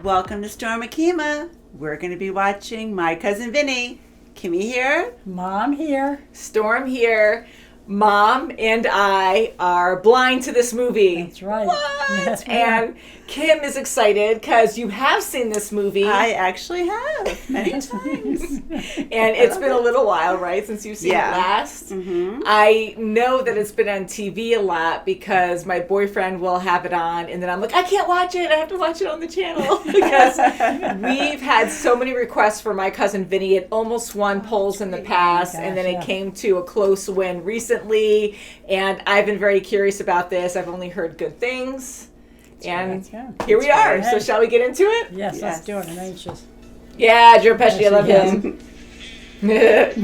Welcome to Storm Akima. We're going to be watching My Cousin Vinny. Kimmy here. Mom here. Storm here. Mom and I are blind to this movie. That's right. What? Yes, and Kim is excited because you have seen this movie. I actually have many times. And it's been a little while, right, since you've seen it last. Mm-hmm. I know that it's been on TV a lot because my boyfriend will have it on, and then I'm like, I can't watch it. I have to watch it on the channel because we've had so many requests for My Cousin Vinny. It almost won polls in the past, and then it came to a close win recently. And I've been very curious about this. I've only heard good things. And here we are. So shall we get into it? Yes, let's do it. I'm anxious. Yeah, Joe Pesci, I love him.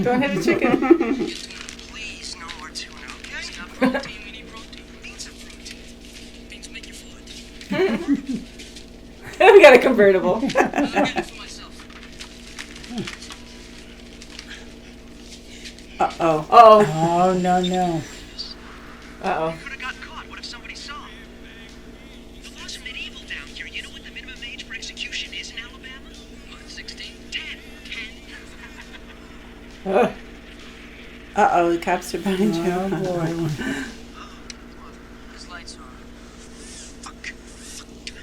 Don't hit a chicken. Please, no more tuna, okay? Stop protein, we need protein. Beans are protein. Beans make you food. We got a convertible. I'll get it for myself. Uh-oh. Oh, no. Uh-oh. We could have got caught. What if somebody saw? The laws are medieval down here. You know what the minimum age for execution is in Alabama? What, 16? 10. 10. Uh-oh, the cops are behind you. Oh, boy. Come on. His lights are on. Fuck.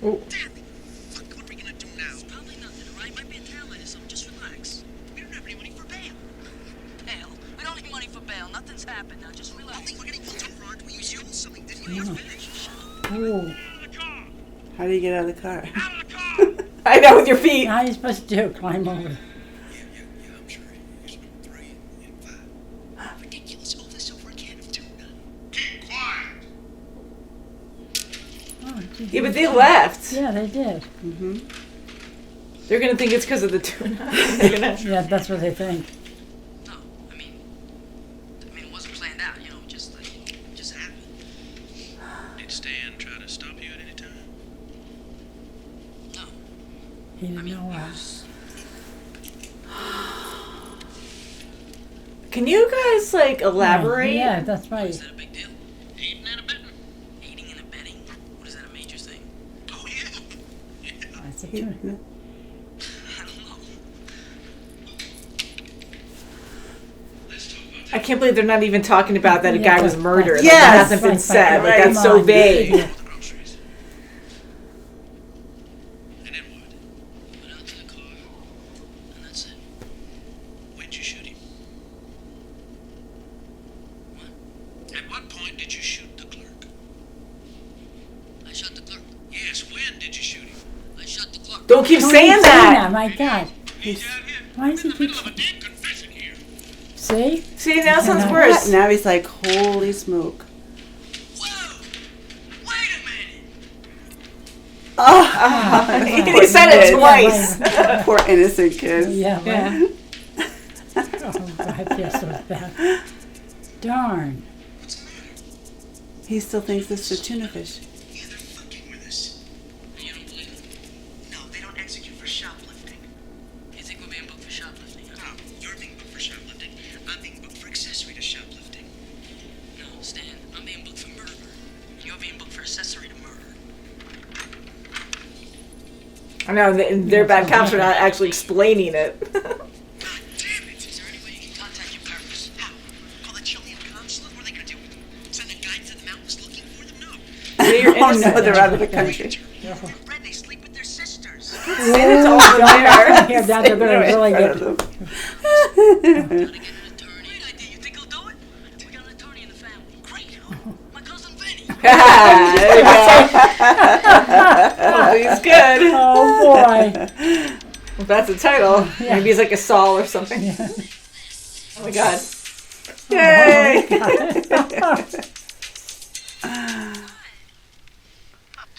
Oh. Damn it. Fuck, what are we gonna do now? It's probably nothing, all right? Might be a taillight or something. Just relax. We don't have any money for bail. Bail? We don't need money for bail. Nothing's happened now. Just relax. I think we're getting pulled over. We use something, didn't you? Ooh. How do you get out of the car? Out of the car! I know, with your feet. How are you supposed to do? Climb over. Yeah, I'm sure. Here's 3 and 5. Ridiculous. All this over a can of tuna. Keep quiet. Oh, geez. Yeah, but they left. Yeah, they did. Mm-hmm. They're going to think it's because of the tuna. They're gonna... Yeah, that's what they think. No, I mean, it wasn't planned out, just happened. Did Stan try to stop you at any time? No. He didn't know us. Can you guys, elaborate? Yeah, that's right. Is that a big deal? Aiding and abetting. Aiding and abetting? What is that, a major thing? Oh, yeah. That's a tuna. I don't know. Let's talk about I can't believe they're not even talking about that a guy was murdered. Yes. That hasn't been said. Right. That's so vague. Yeah. the groceries. And then what? Went out to the car, and that's it. When'd you shoot him? What? At what point did you shoot the clerk? I shot the clerk. Yes, when did you shoot him? I shot the clerk. Don't keep Don't saying keep that. My God. He's down here. Why does he In the middle keep... of a damn confession here. See? See, now it sounds Yeah. worse. Now he's like, holy smoke. Whoa! Wait a minute! Oh, He said it twice. Poor innocent kid. Yeah, Yeah. right. Oh, God, I feel so bad. Darn. What's the matter? He still thinks this is a tuna fish. Yeah, they're fucking with us. You don't believe it? No, they don't execute for shoplifting. You think we're being booked for shoplifting? No, you're being booked for shoplifting. I'm being booked for accessory to shoplifting. No, Stan, I'm being booked for murder. You're being booked for accessory to murder. I know, they're bad cops for not actually explaining it. God damn it! Is there any way you can contact your parents? How? Call the Chilean consulate? What are they gonna do? Send a guide to the mountains looking for them? No. You're Oh innocent. no, they're out of the country. Careful. Red, they sleep with their sisters. Say it to all of them there. Here, Dad, they're going to really get... Gotta get an attorney. Great idea. You think he'll do it? We got an attorney in the family. Great. My cousin Vinny. There you go. Oh, he's good. Oh, boy. If that's a title, Yeah. maybe he's like a Saul or something. Yeah. Oh my God. Yay!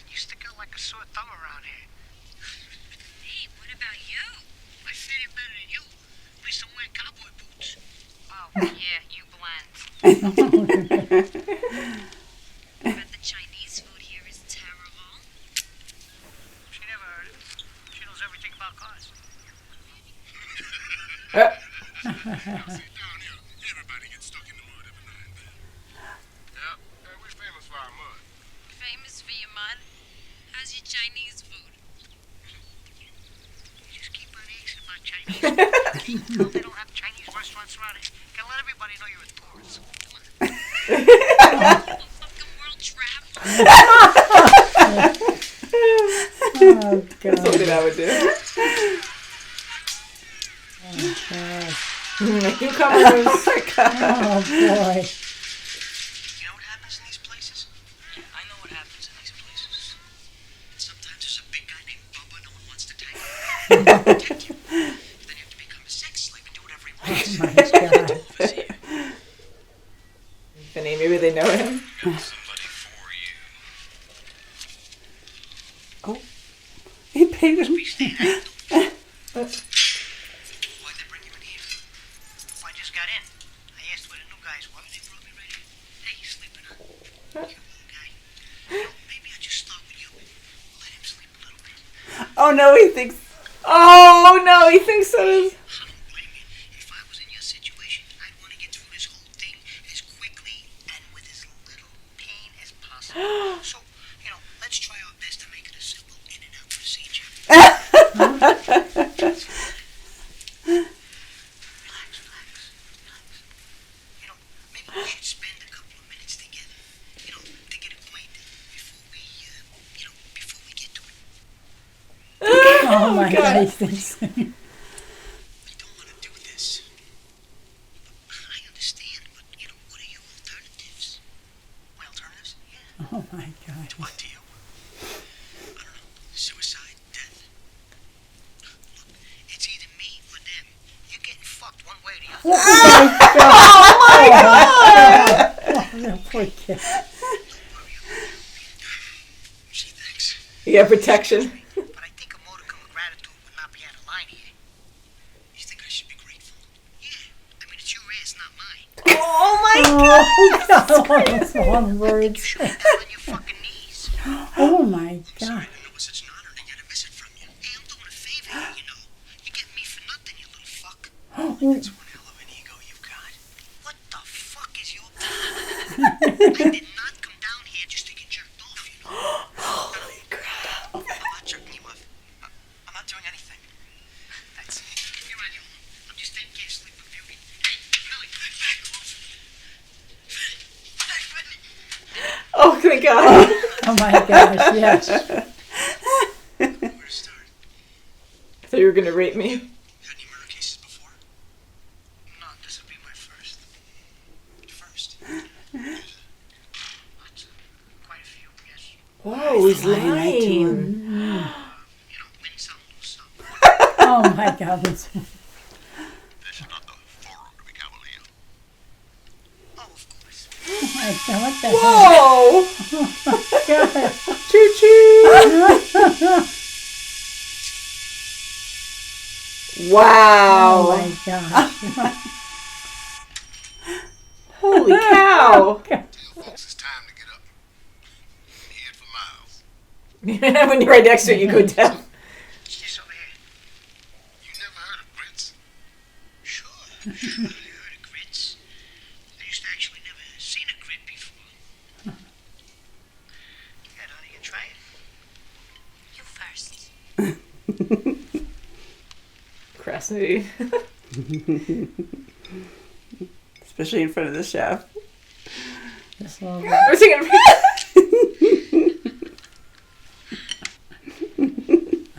You stick out like a sore thumb around here. Hey, what about you? I fit in better than you. At least I'm wearing cowboy boots. Oh, yeah, you blend. But the Chinese food here is terrible. She never heard it. She knows everything about cars. Down here, everybody gets stuck in the mud every now and then. Yeah, we're famous for our mud. Famous for your mud? How's your Chinese food? No, they don't have Chinese restaurants around here. Gotta let everybody know you're a tourist. Fucking world travel. Oh, God. Something I would do. Oh, God. Cucumbers. Oh, boy. You know what happens in these places? I know what happens in these places. Sometimes there's a big guy named Bubba no one wants to take him. Protect you. Then you have to become a sex slave and do whatever he wants. My God. Overseer. Vinny, maybe they know him. Got somebody for you. Oh, he paid him. Why'd they bring you in here? Well, I just got in. I asked where the new guys were. They brought me right in. Hey, you sleeping, huh? You old guy. You know, maybe I just start with you. Let him sleep a little bit. Oh no, he thinks. Oh no, he thinks so. I don't blame you. If I was in your situation, I'd want to get through this whole thing as quickly and with as little pain as possible. So, you know, let's try our best to make it a simple in and out procedure. Relax. You know, maybe we should spend a couple of minutes together. You know, to get acquainted before we get to it. Oh, my God. He thinks. I don't want to do this. I understand, but, you know, what are your alternatives? My alternatives? Yeah. Oh, my God. What to you? I don't know. Suicide? Death? Look, it's either me or them. You're getting fucked one way or the other. Oh, that poor kid. Gee, thanks. Yeah, protection. But I think a modicum of gratitude would not be out of line here. You think I should be grateful? Yeah. I mean, it's your ass, not mine. Oh my Oh, that's one word. Should be down on your fucking knees. Oh, my Sorry, God. I didn't know it was such an honor to get a visit from you. Hey, I'm doing a favor here, you know. You get me for nothing, you little fuck. That's one hell of an ego you've got. What the fuck is your problem? I did not come down here just to get jerked off, you know. Holy crap. I'm not jerking you off. I'm not doing anything. That's it. You're on your own. I'm just taking care of Sleeping Beauty. Hey, Billy, back off. Hey, Whitney. Oh my God. Oh, my gosh, yes. Where to start? I thought you were gonna rape me. Had any murder cases before? No, this will be my first. First? What? Quite a few, yes. Whoa, he's lying, lying. You know, win some, lose some. Oh, my God. That's- This is not the forum to be cavalier. Oh, of course. Oh, my God. What the hell? Whoa! God. Choo choo! Wow! Oh, my gosh. Holy cow! Tell folks it's time to get up. Head for miles. When you're right next to it, you go down. What's this over here? You never heard of grits? Sure. I heard of grits. I used to actually never seen a grit before. Yeah, honey, you try it? You first. Procrastinating. Especially in front of the chef. Just a little bit. I was thinking.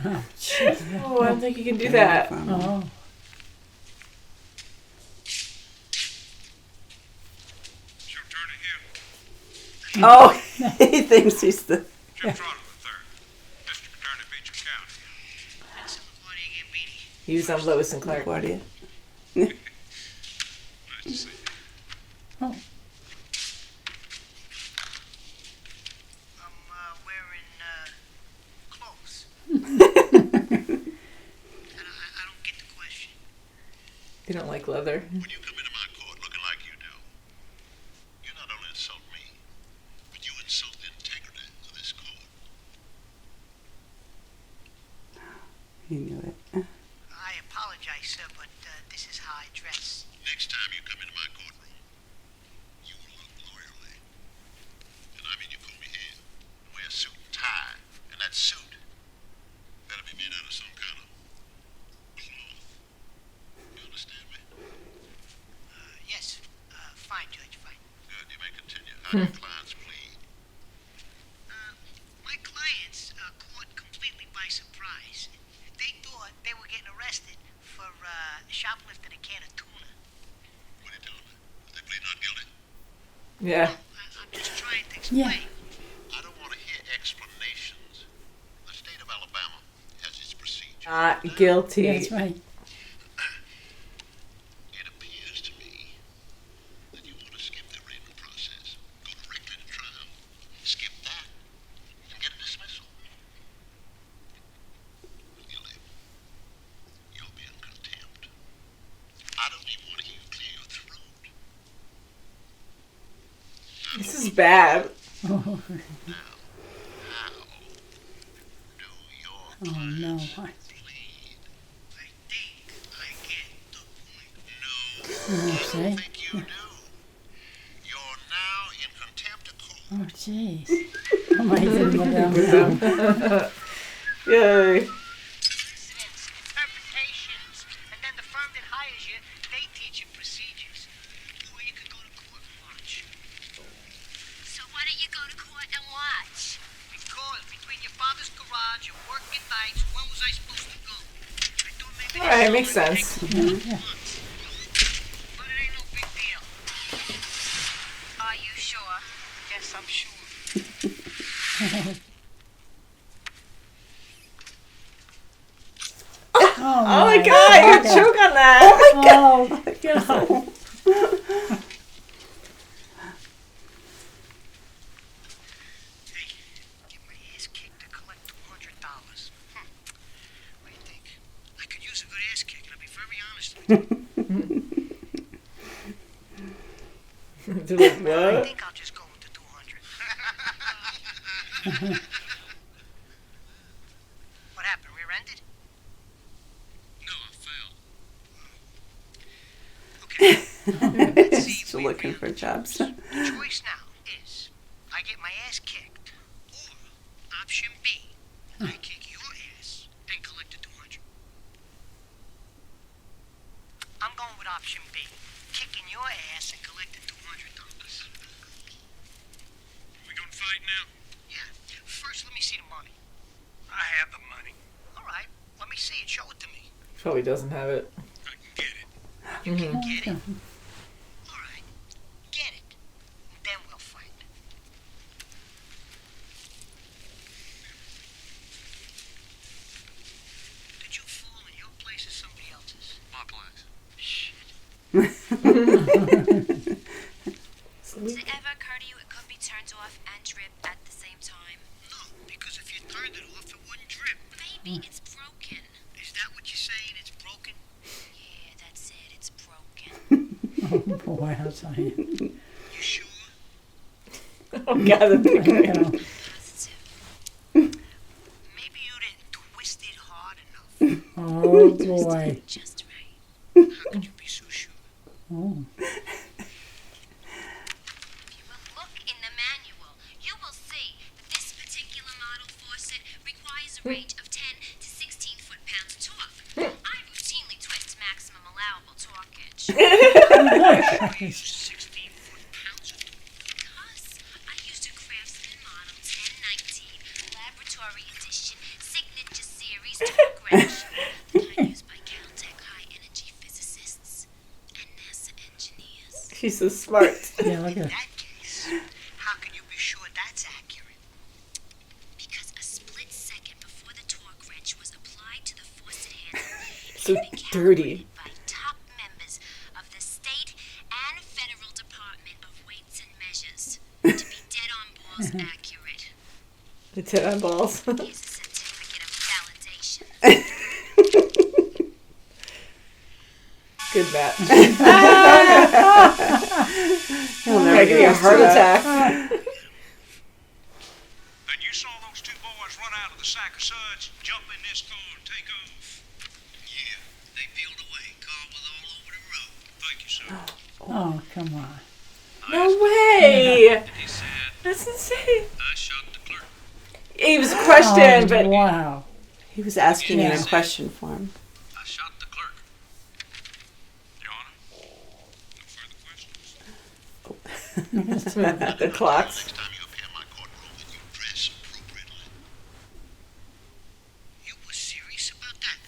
Oh, jeez. Oh, I don't think you can do that. Oh. It's your turn to hear. Oh, he thinks he's the. Jim Trotter III, District Attorney, Beecham County. That's LaGuardia Gambini. He was on Lois and Clark. Guardia. Nice to see you. Oh. I'm wearing clothes. And I don't get the question. You don't like leather. When you come into my court looking like you do, you not only insult me, but you insult the integrity of this court. He knew it. I apologize, sir, but this is how I dress. Next time you come into my courtroom, you will look lawyerly. And I mean you come here, wear a suit and tie, and that suit better be made out of some kind of cloth. You How do your clients plead? My clients caught completely by surprise. They thought they were getting arrested for shoplifting a can of tuna. What are you telling me? They plead not guilty? Yeah. I'm just trying to explain. I don't want to hear explanations. The state of Alabama has its procedures. Not guilty. That's right. It appears to me that you want to skip the arraignment process, go directly to trial, skip that, and get a dismissal. Guilty. You'll be in contempt. I don't even want to hear you clear your throat. This is bad. Oh, How do your oh no. clients I- plead? I think I get the point. No, Oh, I see? don't think you do. You're now in contempt of court. Oh, jeez. Oh, my goodness. Yay. Precedents, interpretations, and then the firm that hires you, they teach you procedures. Or you could go to court and watch. So why don't you go to court and watch? Because between your father's garage and working nights, when was I supposed to go? I thought maybe All right, makes sense. Yeah. But it ain't no big deal. Are you sure? Yes, I'm sure. Oh my god, you choke on that. Oh, God. Hey, get my ass kicked to collect $200. What do you think? I could use a good ass kick, and I'll be very honest with you. They're like, I what? think I'll just go with the 200. What happened? Rear-ended? No, I fell. Okay. Let's see if Still we looking agree for on the jobs. terms. The choice now is I get my ass kicked, or option B, I kick your ass and collect the 200. I'm going with option B, kicking your ass and collecting $200. We gonna fight now? Yeah. First, let me see the money. I have the money. All right. Let me see it. Show it to me. Probably doesn't have it. I can get it. You Mm-hmm. can get it. All right. Get it. Then we'll fight. Did you fall in your place or somebody else's? My place. Shit. Does it ever occur to you it could be turned off and drip at the same time? No, because if you turned it off, it wouldn't drip. Maybe it's broken. Is that what you're saying? It's broken? Yeah, that's it. It's broken. Oh, boy, I'll tell you. You sure? Oh god, the picture. You know. Positive. Maybe you didn't twist it hard enough. Oh, boy. Just right. How could you be so sure? Oh. If you will look in the manual, you will see that this particular model faucet requires a range of 10 to 16 foot-pounds of torque. I routinely twist maximum allowable torque gauge. You use 16 foot-pounds of Because I used a Craftsman Model 1019 Laboratory Edition Signature Series torque wrench. The kind used by Caltech high-energy physicists and NASA engineers. She's so smart. Yeah, look at that case. How can you be sure that's accurate? Because a split second before the torque wrench was applied to the faucet handle, it So had been dirty. calibrated by top members of the state and federal Department of Weights and Measures to be dead on balls accurate. The 10 on balls. Here's a certificate of validation. Good match. He'll I'm never gonna give you a get used heart to that. attack. Then you saw those two boys run out of the sack of suds, jump in this car and take off. Yeah, they peeled away. Car was all over the road. Thank you, sir. Oh, come on. No way. He said, That's insane. I shot the clerk. He was questioned, Oh, but wow. He was asking in Yeah. a question form. I shot the clerk. Your Honor, no further questions. The clocks. Next time you appear in my courtroom, then you dress appropriately. You were serious about that?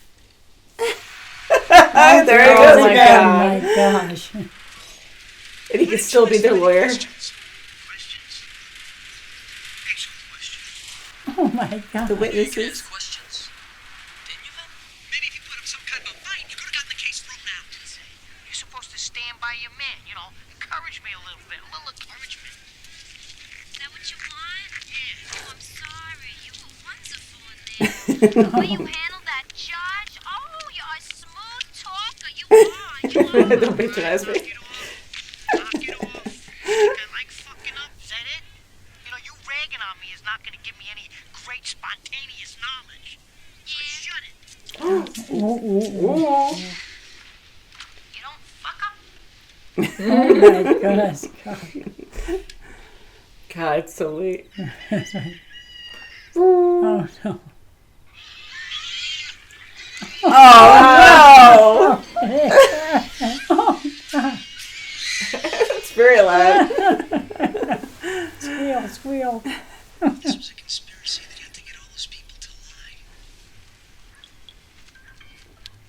There he Oh goes my again. Oh my gosh. And he could still be their lawyer. Questions? Answer the question. Oh my gosh. The witnesses. Questions? Didn't you, Vin? Maybe if you put up some kind of a fight, you could have gotten the case thrown out. You're supposed to stand by your man, you know, encourage me a little bit, a little encouragement. Is that what you want? Yeah. Oh, I'm sorry. You were wonderful in there. The way you handle that judge. Oh, you're a smooth talker. You are. Don't patronize me. Knock it off. I like fucking up. Is that it? You know, you ragging on me is not going to give me any great spontaneous knowledge. So shut it. Ooh. You don't fuck up. Oh my goodness. God. God, it's so late. Oh no. Oh It's very loud. Squeal, squeal. This was a conspiracy. They'd have to get all those people to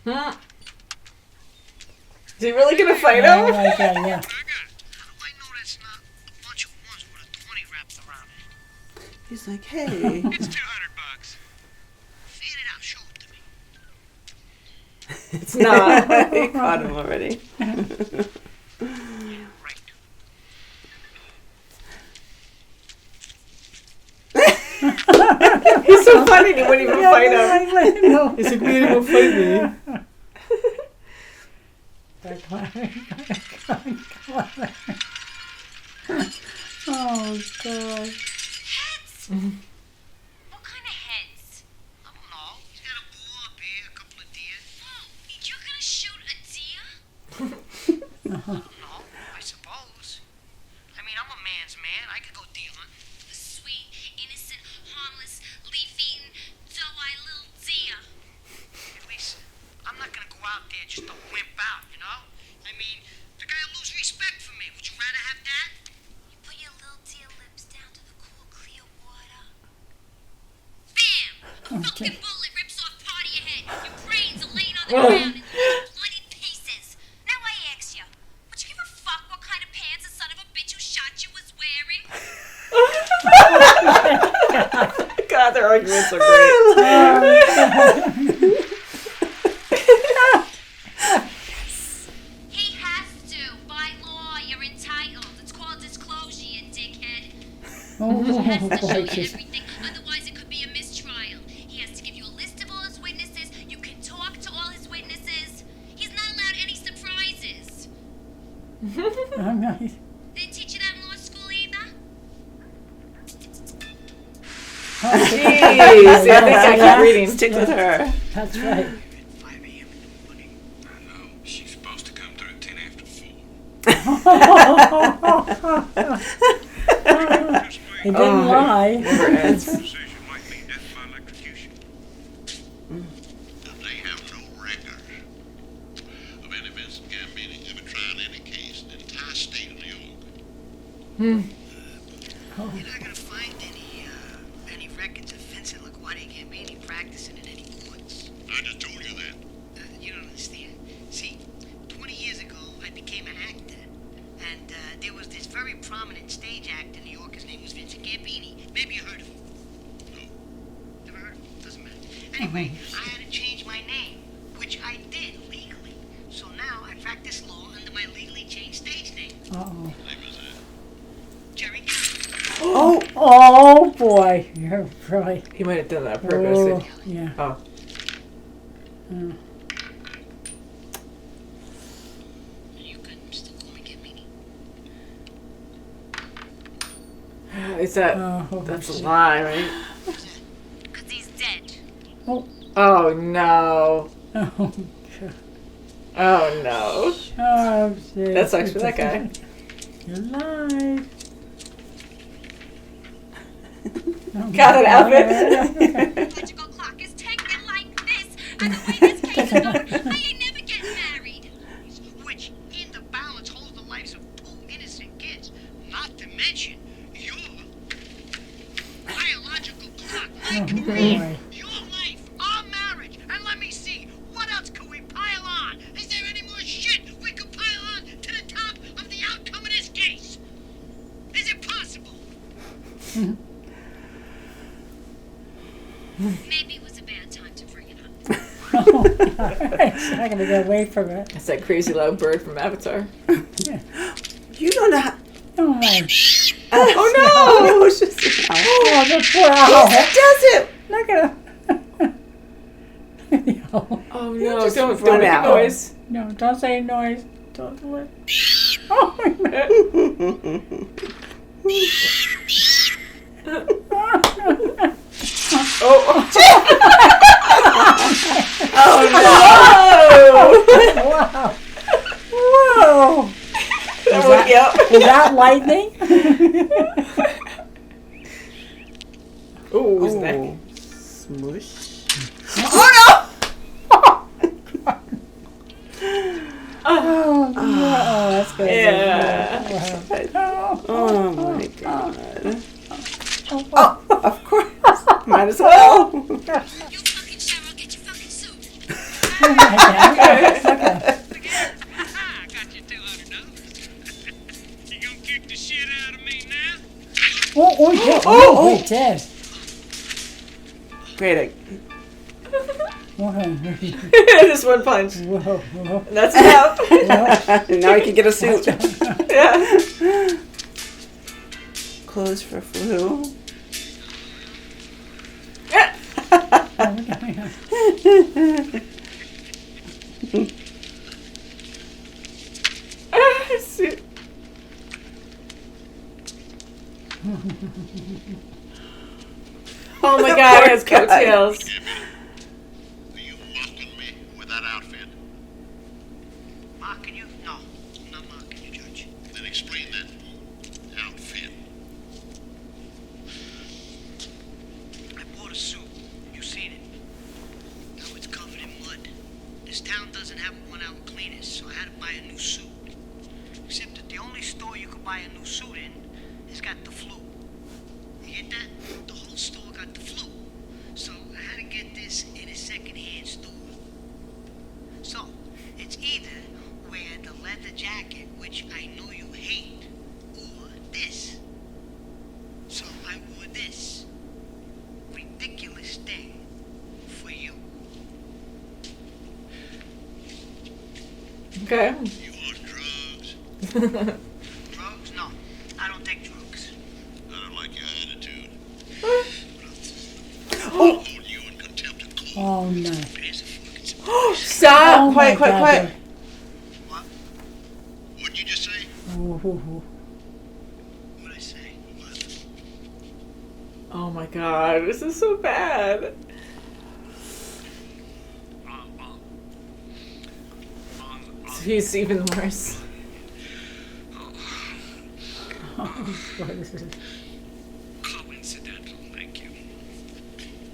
lie. Is he really gonna fight Oh him? my god, yeah. How do I know that's not a bunch of ones with a 20 wrapped around it? no. He's like, hey. It's $200. Fan it out. Show it to me. It's not. He caught him already. Right. He's so funny. He wouldn't even fight him. No. He's like, man, he won't fight me. Oh god. Heads. What kind of heads? I don't know. He's got a bull, a bear, a couple of deer. Oh, you're gonna shoot a deer? No, I suppose. I mean, I'm a man's man. I could go dealing. A sweet, innocent, harmless, leaf-eating, doe-eyed little deer. At least, I'm not gonna go out there just to wimp out, you know? I mean, the guy will lose respect for me. Would you rather have that? You put your little deer lips down to the cool, clear water. Bam! A fucking bullet rips off part of your head. Your brains are laying on the ground in little bloody pieces. Now I ask you, would you give a fuck what kind of pants the son of a bitch who shot you was wearing? God, their arguments are great. He has to. By law, you're entitled. It's called disclosure, you dickhead. Oh He has to show boy. you everything, otherwise it could be a mistrial. He has to give you a list of all his witnesses. You can talk to all his witnesses. He's not allowed any surprises. Oh, nice. They didn't teach you that in law school either? Jeez, I think I keep reading. Stick with her. That's right. 5 a.m. in the morning. I know. She's supposed to come through at 10 after 4. He didn't lie. Never ends. Decision might mean death by electrocution. They have no record of any Vincent Gambini ever trying any case in the entire state of New York. You're not gonna find any records of Vincent Laguardia Gambini practicing in any courts. I just told you that. You don't understand. See, 20 years ago, I became an actor, and there was this very prominent stage actor in New York. His name was Vincent Gambini. Maybe you heard of him. No. Never heard of him? Doesn't matter. Anyway, I had to change my name, which I did legally. So now I practice law under my legally changed stage name, Uh-oh. Name is that. Jerry. Oh, Oh boy. You're right. He might have done that on purpose. Oh, yeah. Oh. You can still call me Gambini. Is that... Oh, That's a lie, right? Because he's dead. Oh, no. Oh, God. Oh, no. Oh, shit. That sucks for that guy. You're alive. Got it, outfit. Logical clock is ticking like this, and the way this case is going, I ain't never getting married. Which, in the balance, holds the lives of 2 innocent kids. Not Boy. Your life, our marriage, and let me see, what else could we pile on? Is there any more shit we could pile on to the top of the outcome of this case? Is it possible? Maybe it was a bad time to bring it up. Oh, it's not going to get away from it. That's that crazy loud bird from Avatar. You don't know how. Oh, my. Oh no! Oh, it's just, Oh, the poor owl. yes, it does it. Look at him. No. Oh no! just Don't run make a out. noise. No, don't say noise. Don't do it. Oh, wow. Whoa. That woke you up. Is that lightning? Ooh, his neck. Oh, smush. Oh, that's good. Yeah. Wow. Oh my god. Oh, of course. Might as well. You fucking shower, I'll get you fucking suit. Oh, my God. I got you $200. You gonna kick the shit out of me now? Oh, yeah. Oh. He did. Great. Whoa. Just one punch. Whoa. And that's enough. Now I can get a suit. Yeah. Clothes for flu. Suit. Oh my god, it has Poor guy. coattails. Are you mocking me with that outfit? Mocking you? No, I'm not mocking you, Judge. Then explain that outfit. I bought a suit. You seen it. Now it's covered in mud. This town doesn't have a 1 hour cleaners, so I had to buy a new suit. Except that the only store you could buy a new suit in has got the flu. You get that? The whole store got the flu. So I had to get this in a second-hand store. So it's either wear the leather jacket, which I know you hate, or this. So I wore this ridiculous thing for you. Okay. You on drugs? Drugs? No, I don't take drugs. I don't like your attitude. Oh. I'll hold you in contempt of court. Oh, no. There's a fucking surprise. Stop! Oh, Quiet, my quiet, God. quiet. What? What'd you just say? What'd I say? What? Oh my god, this is so bad. He's even worse. Coincidental, thank you.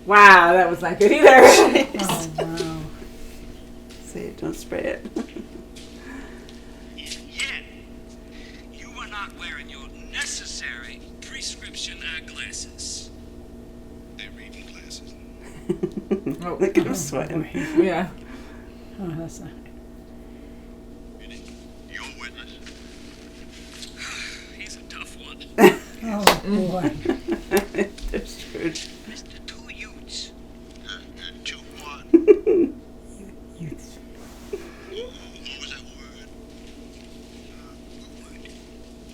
Wow, that was not good either. Oh, wow. Say it, don't spray it. Yet, you are not wearing your necessary prescription eyeglasses. They're reading glasses. Look at him sweating. Yeah. Oh, that's not. You're a witness. He's a tough one. Oh, boy. They're screwed. Mr. Two Utes. Two what? You, What was that word?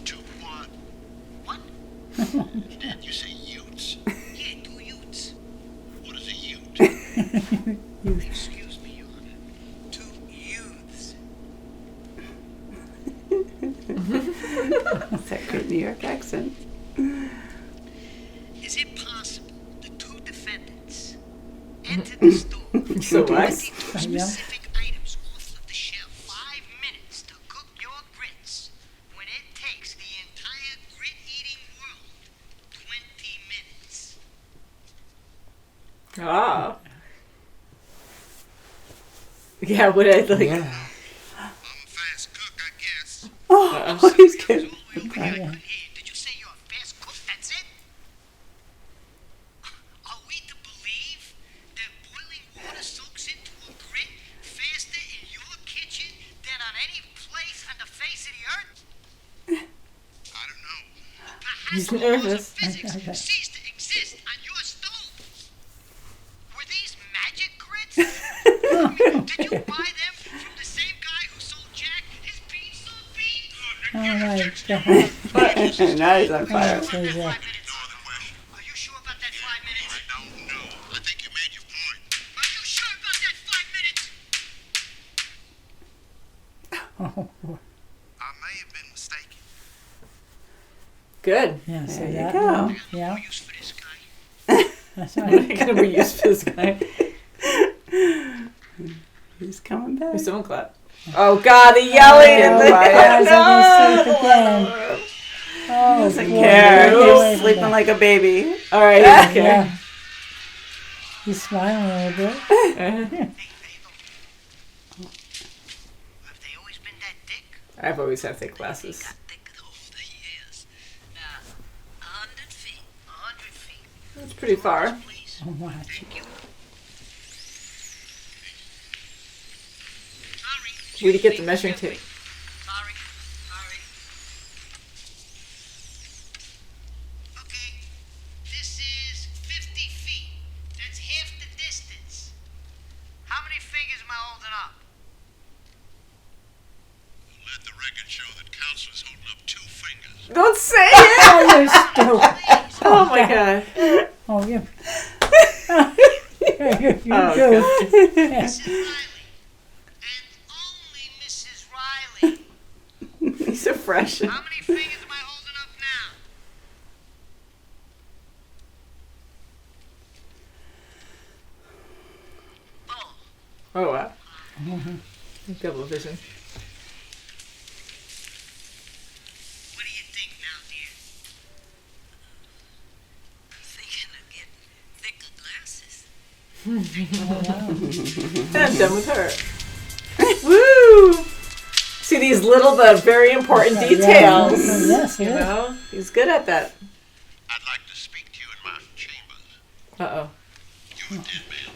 Two what? What? Did you say utes? Yeah, 2 Utes. What is a ute? Excuse me, Your Honor. 2 youths. Is that great New York accent? Is it possible the 2 defendants entered the store So what? 22 Yeah. specific items off of the shelf, 5 minutes to cook your grits, when it takes the entire grit-eating world 20 minutes? Ah. Yeah, what I like. I'm a fast cook, I guess. Oh, he's getting. All the way over here, I couldn't hear you. Did you say you're a fast cook? That's it? Are we to He's principal laws of nervous. physics Okay. cease to exist on your stove. Were these magic grits? Did you buy them from the same guy who sold Jack his beanstalk beans? Oh my God. Now he's on fire. So yeah. 5 minutes. No other question. Are you sure about that 5 minutes? I don't know. I think you made your point. Are you sure about that 5 minutes? Oh, boy. I may have been mistaken. Good. Yeah, so There you that go. one. Yeah, No use for this guy. that's What are right. you gonna reuse for this guy? He's coming back. There's someone clap. Oh God, the yelling! Oh, and the- guys, let me sleep again. Oh, He doesn't boy, care. get away He's from sleeping that. like a baby. All right, okay. Yeah. He's smiling a little bit. Uh-huh. Hey, Mabel. Have they always been that thick? I've always had thick glasses. Got thicker over the years. Now, 100 feet. 100 feet. That's pretty far. Please. Oh, wow. Thank you. Sorry. Where'd you get the measuring tape? Sorry. Sorry. Okay. This is 50 feet. That's half the distance. How many fingers am I holding up? Let the record show that counselor's holding up 2 fingers. Don't say it! Oh, you're stupid. Oh my God. Oh, you. You Oh, goofed. Mrs. Riley. And only Mrs. Riley. He's so fresh. How many fingers am I holding up now? Oh. Oh wow. Double vision. What do you think now, dear? I'm thinking of getting thicker glasses. And I'm done with her. Woo! See these little but very important Yeah. details. Yes, You it is. know, he's good at that. I'd like to speak to you in my chambers. Uh oh. You're a dead man.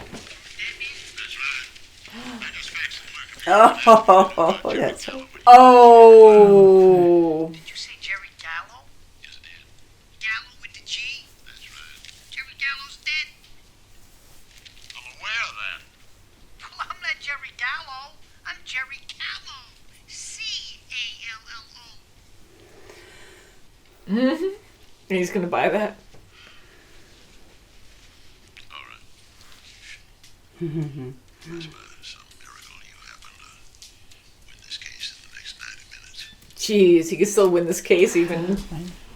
That's right. I just faxed the clerk a few Oh, that's right. Oh. Did you say Jerry Gallo? Yes, I did. Gallo with the G? That's right. Jerry Gallo's dead? I'm aware of that. Well, I'm not Jerry Gallo. I'm Jerry Callo. C-A-L-L-O. Mm-hmm. And he's gonna buy that. All right. Must by some miracle you happen to win this case in the next 90 minutes. Jeez, he can still win this case even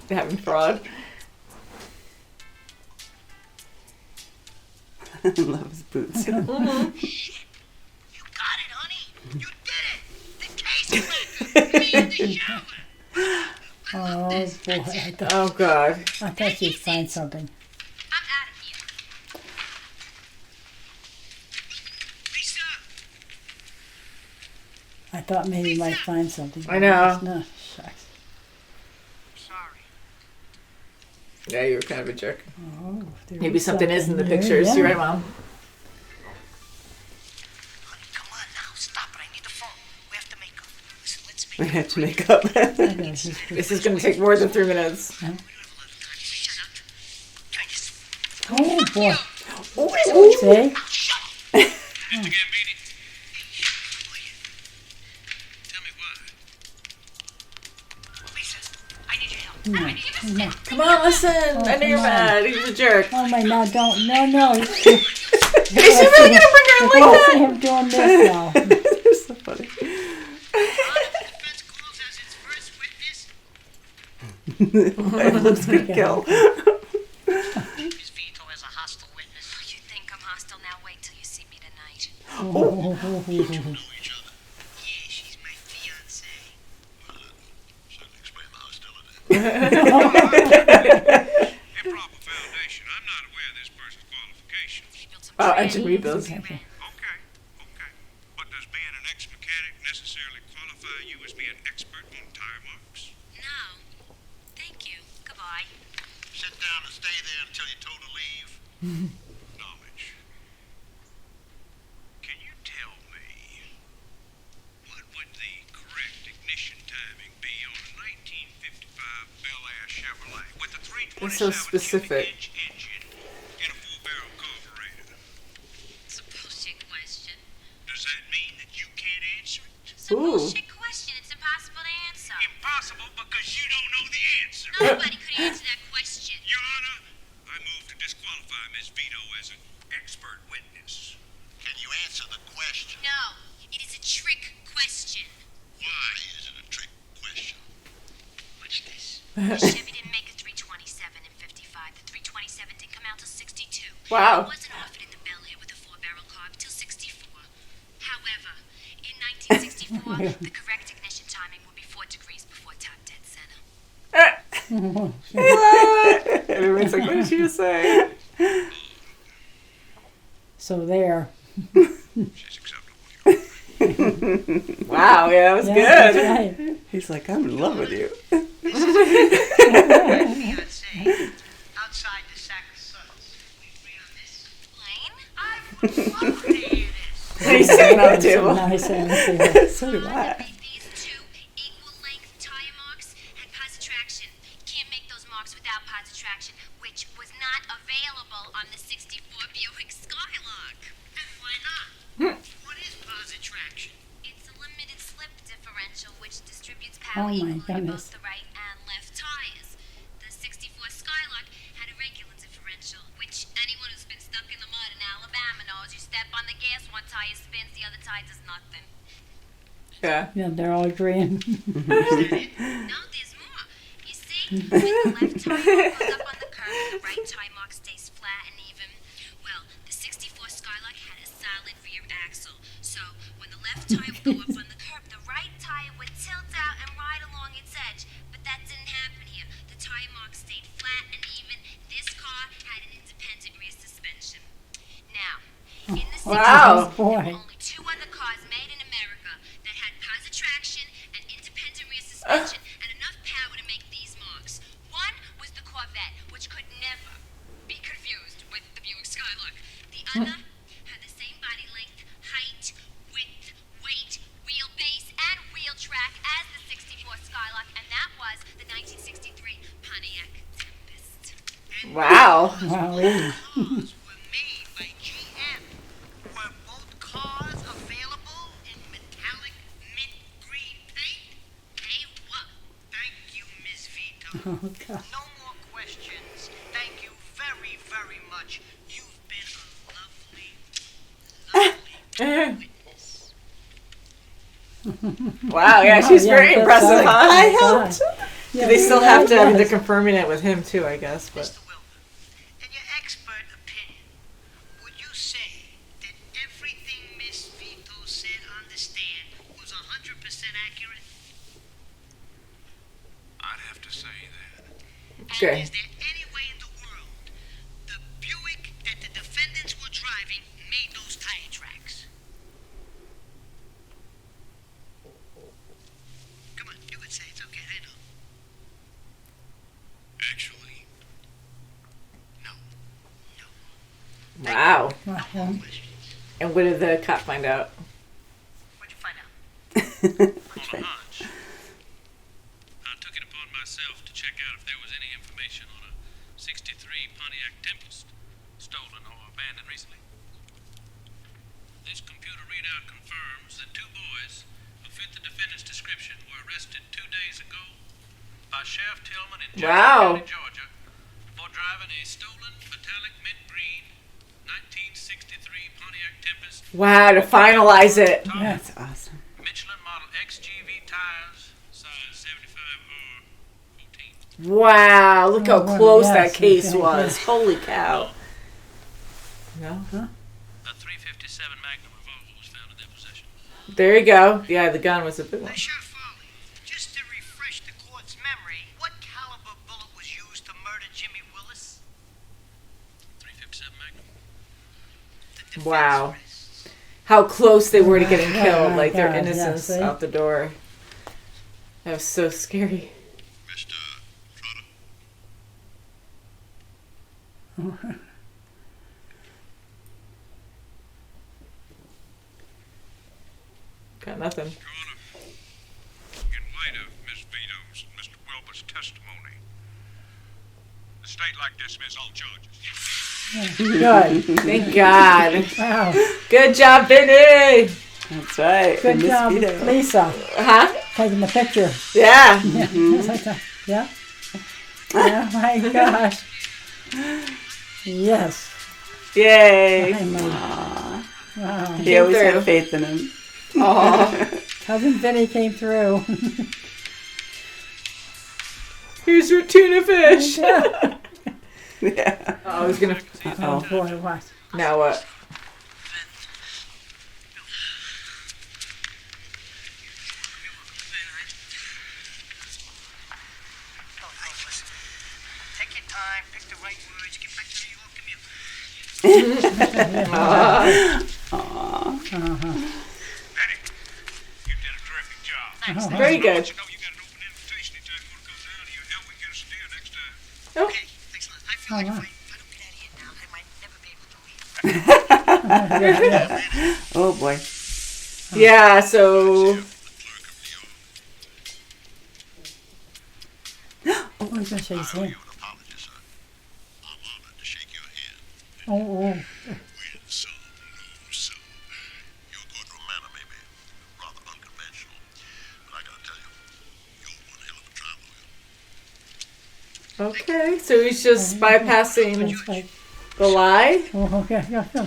having fraud. I love his boots. Shit. You got it, honey. You did it. The case record. Me in the shower. Oh, boy. Oh God. I thought you'd find something. I'm out of here. Lisa. I thought maybe you might find something. I know. No, shucks. Sorry. Yeah, you were kind of a jerk. Oh, there Maybe is something is in the there, pictures. yeah. You're right, Mom. Honey, come on now. Stop it. I need the phone. We have to make up. Listen, let's We make have to make up. I know, this is pretty- This is gonna take more than 3 minutes. We don't have a lot of time. Shut up. Try this. Oh, boy. Ooh. See? Shut up. Mr. Gambini, tell me why. Lisa, I need your help. No. Come on, listen. I know you're come on. mad. He's a jerk. Oh, my, now don't. No. Is he really gonna bring her in like I that? see him doing this now. They're so funny. Defense calls as its first witness. It looks good kill. His veto as a hostile witness. You think I'm hostile now? Wait till you see me tonight. Oh, Know each other. Yeah, she's my fiance. Well, that certainly explain the hostility. Improper foundation. I'm not aware of this person's qualifications. Oh, engine rebuilds. Okay. But does being an ex-mechanic necessarily qualify you as being expert on tire marks? No. Thank you. Goodbye. Sit down and stay there until you're told to leave. Knowledge. Can you tell me what would the correct ignition timing be on a 1955 Bel Air Chevrolet with a so specific. 7 cubic inch engine and a 4-barrel carburetor. It's a bullshit question. Does that mean that you can't answer it? It's a Ooh. bullshit question. It's impossible to answer. Impossible because you don't know the answer. Nobody could answer that question. Your Honor, I move to disqualify Ms. Vito as an expert witness. Can you answer the question? No, it is a trick question. Why is it a trick question? What's this? Chevy didn't make a 327 in 55. The 327 didn't come out till 62. Wow. It wasn't offered in the Bel Air with a 4-barrel carb till 64. However, in 1964, the correct ignition timing would be 4 degrees before top dead center. What? Everyone's like, what did she just say? So there. She's acceptable. Wow, yeah, that was Yeah, good. that's right. He's like, I'm in love with you. Fiancé, outside the sack of suds. We agree on this? Lane? I would love to hear this. He's sitting on the Some table. nice answer. So do I. Made these 2 equal length tire marks had positive traction. Can't make those marks without positive traction, which was not available on the 64 Buick Skylark. And why not? What is positive traction? It's a limited slip differential which distributes Oh power my equally to goodness. both the right and left tires. The 64 Skylark had a regular differential, which anyone who's been stuck in the mud in Alabama knows. You step on the gas, one tire spins, the other tire does nothing. Yeah. Yeah, they're all agreeing. No, there's more. You see, when the left tire mark goes up on the curve, the right tire mark stays flat and even. Well, the 64 Skylark had a solid rear axle. So when the left tire would go up on the curb, the right tire would tilt out and ride along its edge. But that didn't happen here. The tire mark stayed flat and even. This car had an independent rear suspension. Now, in the 60s, Wow. there were Boy. only 2 other cars made in America that had positive traction and independent rear suspension and enough power to make these marks. One was the Corvette, which could never be confused with the Buick Skylark. The other had the same body length, height, width, weight, wheelbase, and wheel track as the 64 Skylark, and that was the 1963 Pontiac Tempest. Wow. Wow. Cars were made by GM. Were both cars available in metallic mint green paint? Hey, what? Thank you, Miss Vito. Oh, God. No more questions. Thank you very, very much. You've been a lovely witness. Wow, yeah, she's Yeah, very that's impressive, right. huh? I Oh, God. helped. Yeah, They still have to, yes. they're confirming it with him too, I guess, but. Mr. Wilbur, in your expert opinion, would you say that everything Miss Vito said on the stand was 100% accurate? I'd have to say that. Okay. Is there any way in the world the Buick that the defendants were driving made those tire tracks? Come on, you could say it's okay, I know. Actually, no. Wow. No Wow. more questions. And what did the cop find out? What'd you find out? On a hunch, I took it upon myself to check out if there was any information on a 63 Pontiac Tempest stolen or abandoned recently. This computer readout confirms that 2 boys who fit the defendant's description were arrested 2 days ago by Sheriff Tillman in Jackson Wow. County, Georgia, for driving a stolen metallic mint green 1963 Pontiac Tempest. Wow, to finalize it. That's awesome. Michelin model XGV tires, size 75R 14. Wow, look how Oh, wow, close yes, that case okay, was. yeah. Holy cow. No? A .357 Magnum revolver was found in their possession. There you go. Yeah, the gun was a big one. Sheriff Farley, just to refresh the court's memory, what caliber bullet was used to murder Jimmy Willis? .357 Magnum. The defense Wow. rests. How close they were to getting Oh, killed. my Like their God, yeah, innocence see? out the door. That was so scary. Mr. Trotter? Got nothing. Your Honor, in light of Miss Vito's and Mr. Wilbur's testimony, the state like to dismiss all charges. Good. Thank God. Wow. Good job, Vinny. That's right. Good and Miss job, Vito. Lisa, Huh? taking the picture. Yeah. Yeah. Just like that. Yeah. Oh my gosh. Yes. Yay. Finally. Wow. He always through. had faith in him. Oh, Cousin Vinny came through. here's your tuna fish. Yeah. Yeah. Oh, I was gonna. Oh boy, what? Now what? Listen. Take your time, pick the right words, get back to New York, come here. Benny, you did a terrific job. Very good. You know you got an open invitation anytime you want to come down here and help me get us a deal next time. Okay, thanks a lot. I feel like if I don't get out of here now, I might never be able to leave. Oh boy. Yeah. So. Oh, I was going to shake his I owe hand. you an apology, son. I'm honored to shake your hand. Oh, Win some, lose some. Your courtroom manner may be rather unconventional, but I gotta tell you, you're one hell of a trial lawyer. Okay. So he's just bypassing that's right. the lie. Oh, okay. Yeah. Yeah.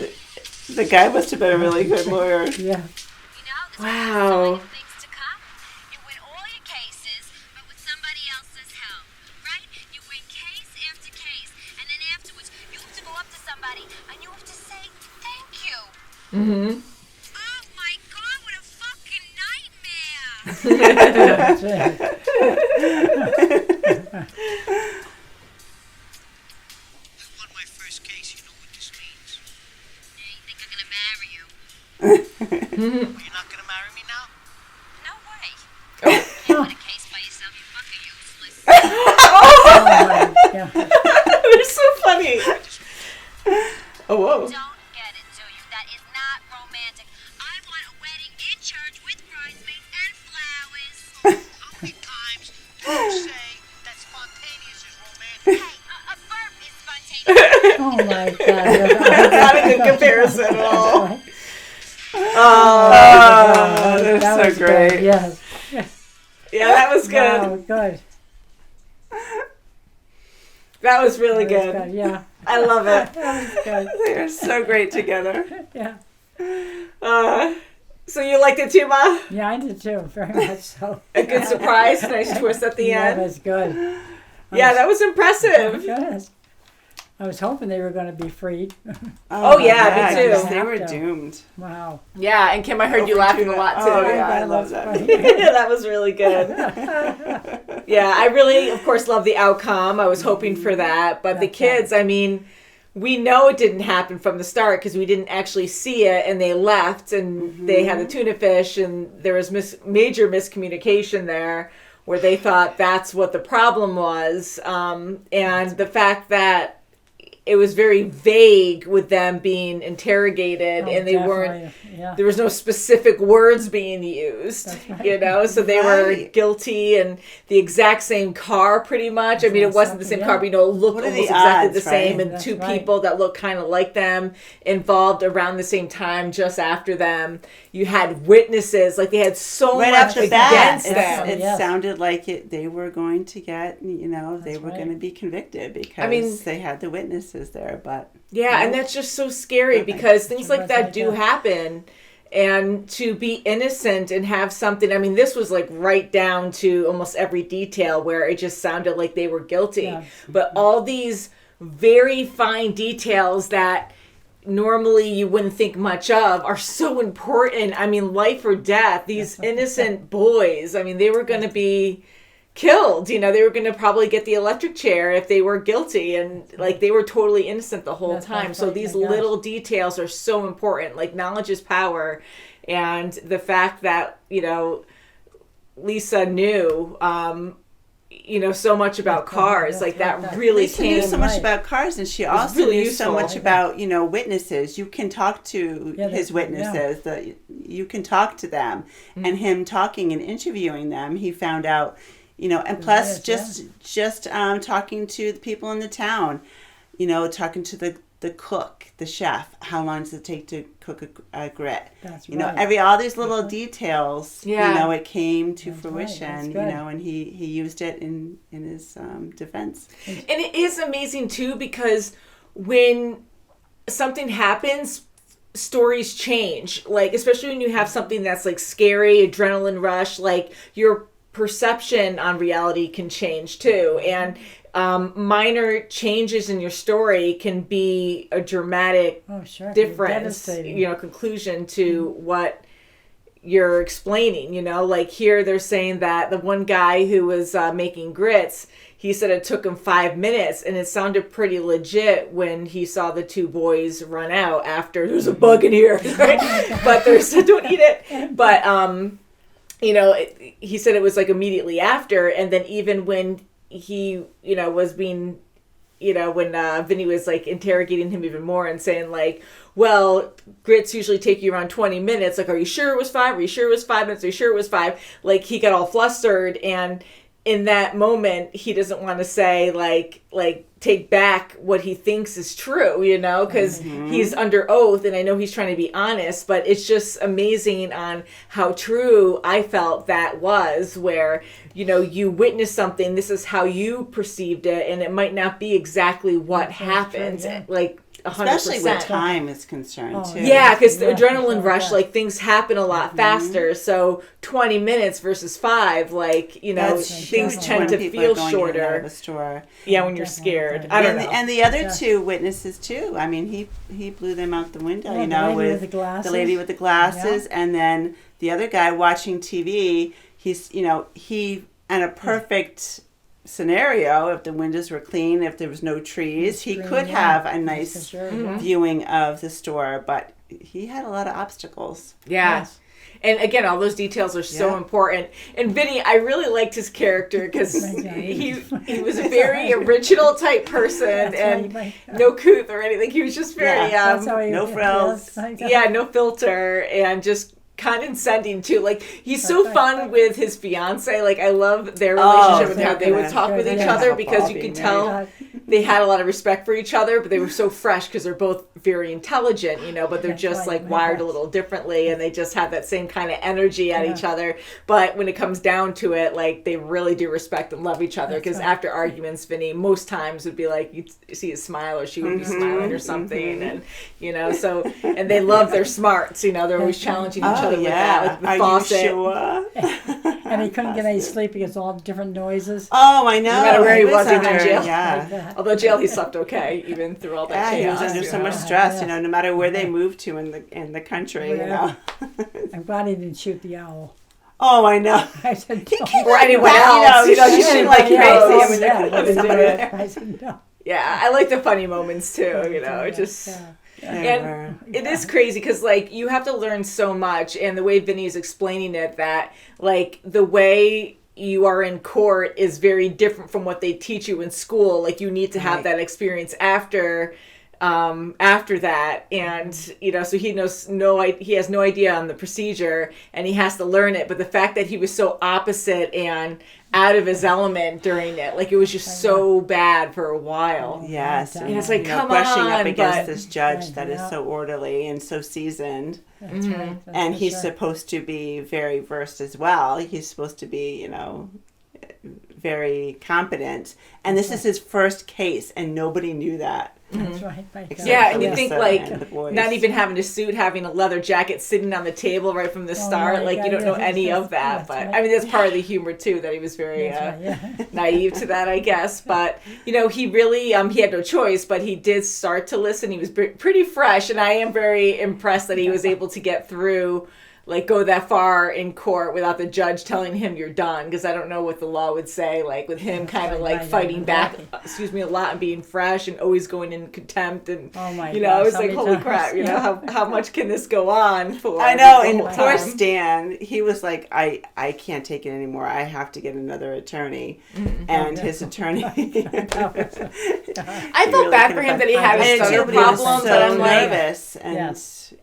The guy must have been a really good lawyer. Yeah. Wow. Things to come. You win all your cases, but with somebody else's help, right? You win case after case, and then afterwards, you have to go up to somebody and you have to say thank you. Mm-hmm. Oh my God! What a fucking nightmare! That's it. I won my first case, you know what this means. Yeah, you think I'm gonna marry you? You're not gonna marry me now? No way. You win a case by yourself, you fucking useless. Oh my God. They're so funny. Oh whoa. Don't get it, do you? That is not romantic. I want a wedding in church with bridesmaids and flowers. How many times do you say that spontaneous is romantic? Hey, a burp is spontaneous. Oh my God. Not a good comparison at all. Oh, they're That so was great. good. Yes. Yeah, that was good. Wow, good. That was really That was good. Yeah. I love it. That was good. They are so great together. Yeah. So you liked it too, Ma? Yeah, I did too. Very much so. A good surprise, nice twist at the Yeah, end. that's good. Yeah, that was impressive. Yes. I was hoping they were going to be freed. Oh, yeah, me too. 'cause They were Have to. doomed. Wow. Yeah, and Kim, I heard you laughing a lot too. Oh, yeah, I that love was that. funny. Yeah, that was really good. Yeah, I really, of course, love the outcome. I was hoping for that. But the That's kids, I mean, we know it didn't happen from the start because we didn't actually see it, and they left, and they had the tuna fish, and there was major miscommunication there where they thought that's what the problem was. And the fact that it was very vague with them being interrogated, Oh, and they weren't. definitely. Yeah. There was no specific words being used, That's right. you know, so they were Right. guilty, and the exact same car pretty much. I mean, it wasn't the same car, but you know, it looked What are almost the exactly odds, the same, right? and That's two right. people that looked kind of like them involved around the same time, just after them. You had witnesses, like they had so Right much off the bat, against it them. Yes. sounded like they were going to get, you know, they That's were right. going to be convicted because they had the witnesses there. But Yeah, and that's just so scary because things like that do Yeah. happen. And to be innocent and have something, I mean, this was like right down to almost every detail where it just sounded like they were guilty. Yeah. But all these very fine details that normally you wouldn't think much of are so important. I mean, life or death, these innocent boys, I mean, they were going to be killed, you know, they were going to probably get the electric chair if they were guilty, and like they were totally innocent the whole That's time. right, So right, these my gosh. little details are so important, like knowledge is power. And the fact that, you know, Lisa knew, you know, so much about cars, like that really Lisa knew came. so much Right. about cars, and she also really knew so useful. much about, you know, witnesses. You can talk to Yeah, his yeah. witnesses. You can talk to them, and him talking and interviewing them, he found out, And plus just talking to the people in the town, talking to the cook, the chef. How long does it take to cook a grit? That's right. All these little details. Yeah. It came to That's fruition. right. That's good. And he used it in his defense. And it is amazing too, because when something happens, stories change. Like, especially when you have something that's like scary, adrenaline rush, like your perception on reality can change too. And minor changes in your story can be a dramatic difference, conclusion to what you're explaining. Like here they're saying that the one guy who was making grits, he said it took him 5 minutes, and it sounded pretty legit when he saw the two boys run out after there's a bug in here, right? But there's don't eat it. But he said it was like immediately after, and then even when he was being when Vinny was like interrogating him even more and saying like, well, grits usually take you around 20 minutes. Like, are you sure it was 5? Are you sure it was 5 minutes? Are you sure it was 5? Like, he got all flustered, and in that moment, he doesn't want to say like take back what he thinks is true, because he's under oath, and I know he's trying to be honest, but it's just amazing on how true I felt that was, where, you witnessed something, this is how you perceived it, and it might not be exactly what happened, like 100%. Especially where time is concerned, too. Yeah, because the adrenaline rush, like, things happen a lot faster. So 20 minutes versus 5, like, things tend to feel shorter. Out of a store. Yeah, when you're scared. I don't know. And the other two witnesses, too. I mean, he blew them out the window, with the glasses. The lady with the glasses. Yeah. And then the other guy watching TV, he's, he, in a perfect scenario, if the windows were clean, if there was no trees, he could have a nice viewing of the store, but he had a lot of obstacles. Yeah. Yes. And again, all those details are so important. And Vinny, I really liked his character because he was a very original type person, and no couth or anything. He was just very no frills. No filter, and just condescending too. Like, he's so fun with his fiance. Like, I love their relationship and how they would talk with each other, because you could tell they had a lot of respect for each other, but they were so fresh because they're both very intelligent, but they're just like wired a little differently, and they just have that same kind of energy at each other. But when it comes down to it, like, they really do respect and love each other, because after arguments, Vinny most times would be like, you'd see a smile, or she would be smiling or something, and so, and they love their smarts, they're always challenging each other with that, like the faucet. You sure? And he couldn't get any sleep because of all the different noises. Oh, I know. No matter where he was, even in jail. Yeah. Although jail, he slept okay, even through all that chaos. He was under so much stress, no matter where they moved to in the country, I'm glad he didn't shoot the owl. Oh, I know. I said, or anyone else. Shooting like crazy. I said, no. Yeah, I like the funny moments too, And it is crazy because, like, you have to learn so much, and the way Vinny is explaining it, that, like, the way you are in court is very different from what they teach you in school. Like, you need to have that experience after that, and so he has no idea on the procedure, and he has to learn it. But the fact that he was so opposite and out of his element during it, like, it was just so bad for a while. Yes, and it's like, come brushing on, up against this judge that is so orderly and so seasoned. That's right. And he's supposed to be very versed as well. He's supposed to be, very competent. And this is his first case, and nobody knew that. That's right. Yeah, and you think, like, not even having a suit, having a leather jacket sitting on the table right from the start, like, you don't know any of that. But I mean, that's part of the humor too, that he was very naive to that, I guess. But he really he had no choice, but he did start to listen. He was pretty fresh, and I am very impressed that he was able to get through, like, go that far in court without the judge telling him you're done, because I don't know what the law would say, like, with him kind of like fighting back, a lot, and being fresh and always going in contempt, and I was like, holy crap, how much can this go on for? I know, and poor Stan, he was like, I can't take it anymore, I have to get another attorney, and his attorney. I felt bad for him that he had a stutter problem, but I'm like, nervous, and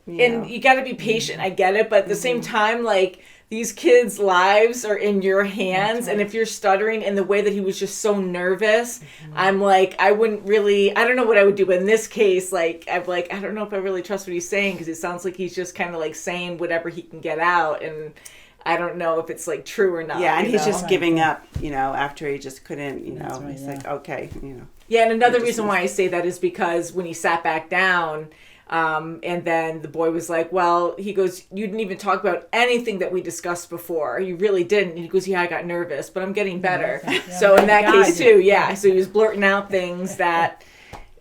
and you got to be patient. I get it, but at the same time, like, these kids' lives are in your hands, right. and if you're stuttering in the way that he was just so nervous, I'm like, I wouldn't really, I don't know what I would do, but in this case, like, I'm like, I don't know if I really trust what he's saying, because it sounds like he's just kind of like saying whatever he can get out, and I don't know if it's like true or not. Yeah, and you he's know? just giving up, after he just couldn't, That's right, he's yeah. like, okay, Yeah, and another It just reason why I say that is because when he sat back down, and then the boy was like, well, he goes, you didn't even talk about anything that we discussed before. You really didn't. And he goes, yeah, I got nervous, but I'm getting better. Yeah, So in that God, case too, yeah. So he was blurting out things that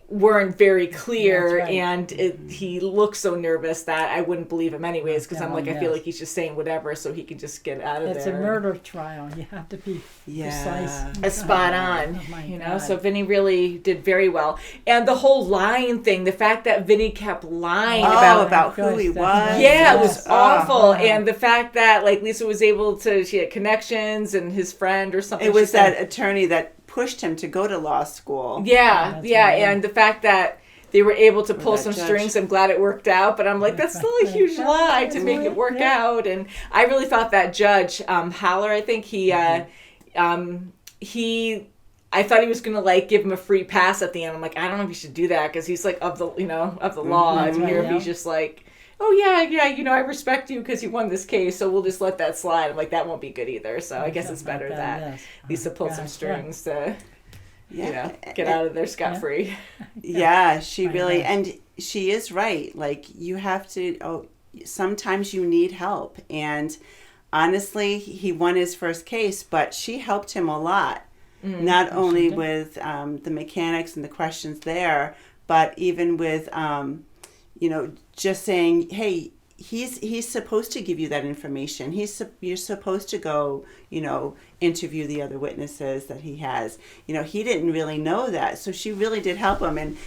weren't very clear, That's right. and he looked so nervous that I wouldn't believe him anyways, because I'm No, like, I yes. feel like he's just saying whatever so he can just get out of It's there. a murder trial. You have to be precise. A spot on, Oh, my you know. God. So Vinny really did very well, and the whole lying thing, the fact that Vinny kept lying about who he Gosh, was. yeah, it was Yes. awful, wow. and the fact that like Lisa was able to, she had connections, and his friend or something. It was she said- that attorney that pushed him to go to law school. Yeah, that's yeah, right, yeah. and the fact that they were able to pull that some judge. strings. I'm glad it worked out, but I'm like, that's still a huge lie to make it work Yeah. out. And I really thought that judge, Haller, I think I thought he was gonna like give him a free pass at the end. I'm like, I don't know if you should do that, because he's like of the law. That's And right, here yeah. he's just like, oh yeah, I respect you because you won this case, so we'll just let that slide. I'm like, that won't be good either. So I guess it's better that Yes. Lisa pulled some Gosh, strings to, Yeah. get out of there scot free. Yeah, she I really, know. and she is right. Like, you have to, sometimes you need help. And honestly, he won his first case, but she helped him a lot. Not only did. with the mechanics and the questions there, but even with, just saying, hey, he's supposed to give you that information. You're supposed to go, interview the other witnesses that he has. He didn't really know that, so she really did help him. And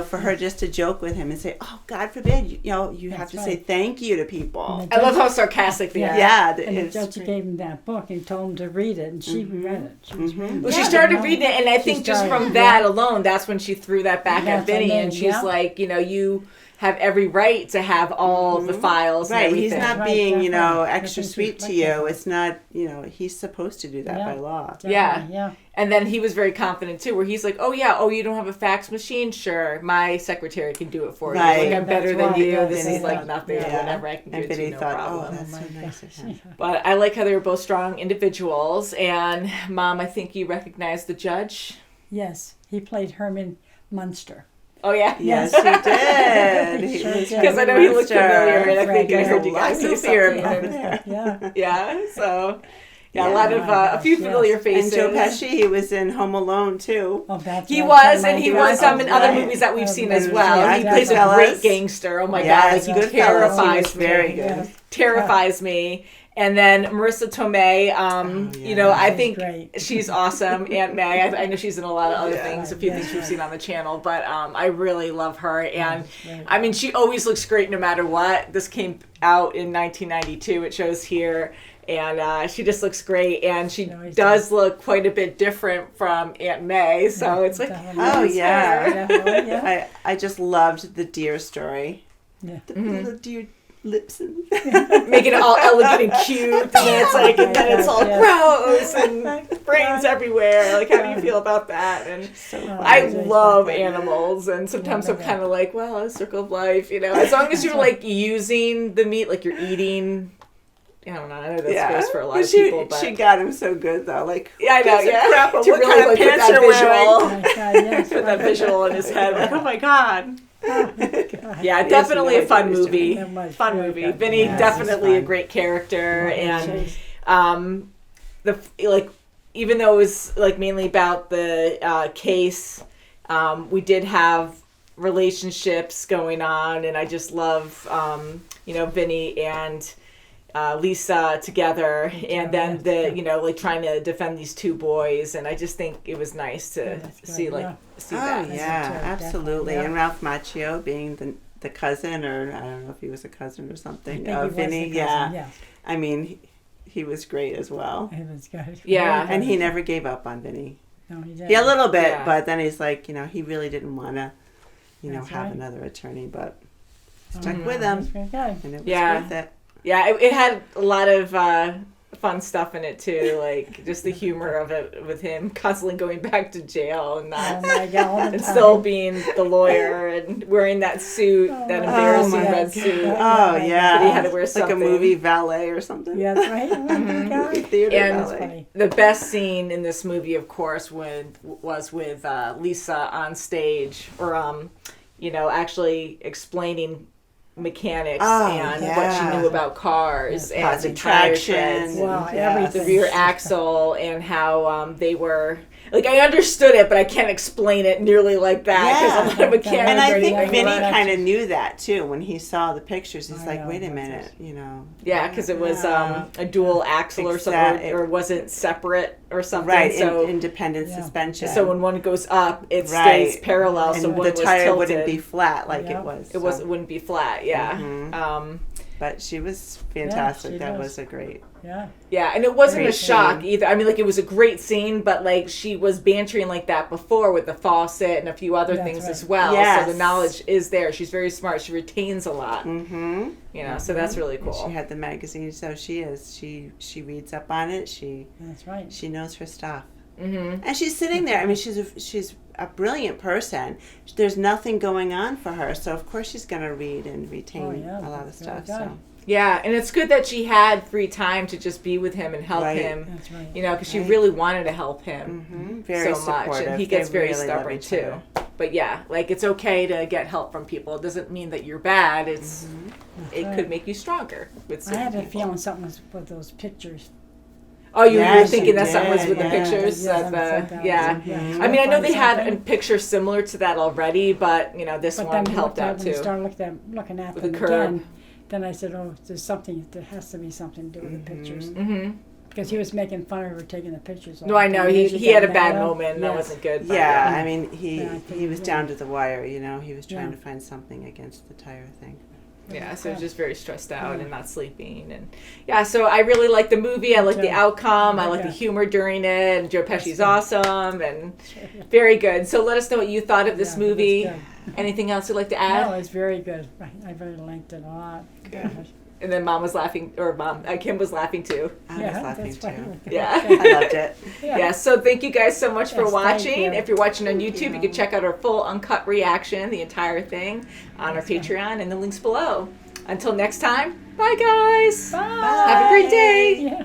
for her just to joke with him and say, "Oh, God forbid," you have That's to right. say thank you to people. And I love how sarcastic they are. Yeah, And the it's judge gave him that book and told him to read it, and she read it. She was reading Well, it. she started reading it, and I think just started, from that alone, that's when she threw that back at That's what I Vinny, mean, and she's yeah. like, you have every right to have all the files and Right, everything. he's not Right, being, definitely. extra Nothing sweet to like you. that. It's not, he's supposed to do that Yeah. by law. Definitely, yeah. And then he was very confident too, where he's like, "Oh yeah, you don't have a fax machine? Sure, my secretary can do it for you. Right. Like, I'm better That's than right, you. yes, This Vinny is like thought- nothing. yeah. Whatever I can And do, Vinny no thought, problem." oh, that's Oh, so my nice of him. But I like how they were both strong individuals. And Mom, I think you recognized the judge. Yes, he played Herman Munster. Oh yeah, Yes, he did. He sure was did. because I know he looked Monster. familiar, and I think I Right, heard you yeah. guys say Goofier something. over there. Yeah. Yeah, so yeah, a Yeah. lot of a few Yes. familiar And faces. Joe Pesci, he was in Home Alone too. Oh, that's He right. was, Oh, and my he God. was some in other Right. movies that we've Oh, seen as yeah, well. yeah, He plays a Goodfellas. great gangster. Oh my Yeah, God, he Goodfellas, he terrifies was me. very Yeah. good. Terrifies me. And then Marissa Tomei, yeah. I She's think great. she's awesome. Aunt May, I know she's in a lot of other Yeah. things, a few things we've seen on the channel, but I really love her. And right. I mean, she always looks great no matter what. This came out in 1992. It shows here. And she just looks great, and she always does look quite a bit different from Aunt May. So it's like, Definitely. Oh, it's yeah. her. Definitely, yeah. I just loved the deer story. Yeah. The little deer lips and Making it all elegant and cute, and then it's like, and then it's all Yeah. gross and brains everywhere. Like, how do you feel about that? And I Oh, love yeah. animals, and sometimes I'm Yeah. kind of like, well, a circle of life, as long as you're like using the meat, like you're eating. I don't know. I know that's gross for a lot But of people, but she got him so good though. Like, yeah, I know. gives a Yeah, crap of to what really kind of like put pants that you're wearing. visual, My God, yes. put that visual in his head. Like, oh my God. God. Yeah, It is definitely really a fun good. movie. That was Fun very movie. good. Vinny, Yeah, definitely a fun. great character, and Yes. even though it was like mainly about the case, we did have relationships going on, and I just love Vinny and Lisa together, and then trying to defend these two boys, and I just think it was nice to that's good, see yeah. see Oh that. yeah, too, absolutely. definitely, yeah. And Ralph Macchio being the cousin, or I don't know if he was a cousin or something. I think he was Vinny, the cousin, yeah. I mean, he was great as well. It was good. Yeah. Very And good. he never gave up on Vinny. No, he didn't. Yeah, a little bit, Yeah. but then he's like, he really didn't want to, That's have right. another attorney, but Oh, stuck yeah, with that's him, very good. and it was Yeah. worth it. Yeah, it had a lot of fun stuff in it too, like just the humor of it with him constantly going back to jail and not, Oh my God, all the and time. still being the lawyer and wearing that suit, that embarrassing my red suit. Oh yeah, But he had to wear like something. a movie valet or something. Yeah, that's right. Oh my God. Theater And That's valet. funny. the best scene in this movie, of course, was with Lisa on stage, or actually explaining mechanics and what she knew about cars and Positive the tire traction. treads, Wow, and everything. the rear axle, and how they were. Like, I understood it, but I can't explain it nearly like that because I'm not a mechanic. And I or think anything Vinny like that. kind of knew that too when he saw the pictures. He's I like, know, "Wait a that's minute, Yeah, because it was Yeah. a dual axle or something, Exact- or wasn't separate or something. right, So, independent Yeah. suspension. so when one goes up, it Right. stays parallel. and so when the it was tire tilted, wouldn't be flat like Yeah. it was. it wouldn't be flat. Yeah. Mhm. But she was fantastic. she That was. was a great. Yeah. Yeah, and it wasn't a Great shock scene. either. I mean, like, it was a great scene, but like she was bantering like that before with the faucet and a few other That's things right. as well. Yes. So the knowledge is there. She's very smart. She retains a lot. Mm-hmm. So that's really cool. She had the magazine, so she is. She reads up on it. That's right. She knows her stuff. Mm-hmm. And she's sitting there. I mean, she's a brilliant person. There's nothing going on for her, so of course she's going to read and retain a lot of that's stuff. very good. So Yeah, and it's good that she had free time to just be with him and help Right. him. That's right. Because she Right. really wanted to help him very so much, supportive. and he gets They very really love stubborn each too. other. But yeah, like, it's okay to get help from people. It doesn't mean that you're bad. It's it right. could make you stronger with I certain had a people. feeling something was with those pictures. Oh, you were Yes, thinking you that something was did, with the yeah. pictures? Yeah, Of something like yeah. that. Yeah. I mean, I know Find they had a something. picture similar to that already, but, this But one then helped out when you too. started looking at With them the curve. again, then I said, oh, there has to be something to do with the pictures. Mm-hmm. Because he was making fun of her taking the pictures. all No, the I know. time. He She had a got bad mad. moment, and that Yes. wasn't good. But Yeah, I mean, Yeah, I he think, was yeah. down to the wire. He was trying Yeah. to find something against the tire thing. Yeah, so just very stressed out and not sleeping, and so I really like the movie. I like the too. outcome. I like the Okay. humor during it. And Joe Pesci's good. awesome and very good. So let us know what you thought of this Yeah, movie. that's Anything else you'd like to No, add? it's very good. I really liked it a lot. Gosh. And then Mom was laughing, or Kim was laughing too. I was Yeah, laughing that's too. right. Yeah. I loved it. Yeah, so thank you guys so much for Yes, thank watching. you. If you're watching on YouTube, you can check out our full uncut reaction, the entire thing, on our Patreon and the links below. Until next time, bye guys. Bye. Have a great day. Yeah.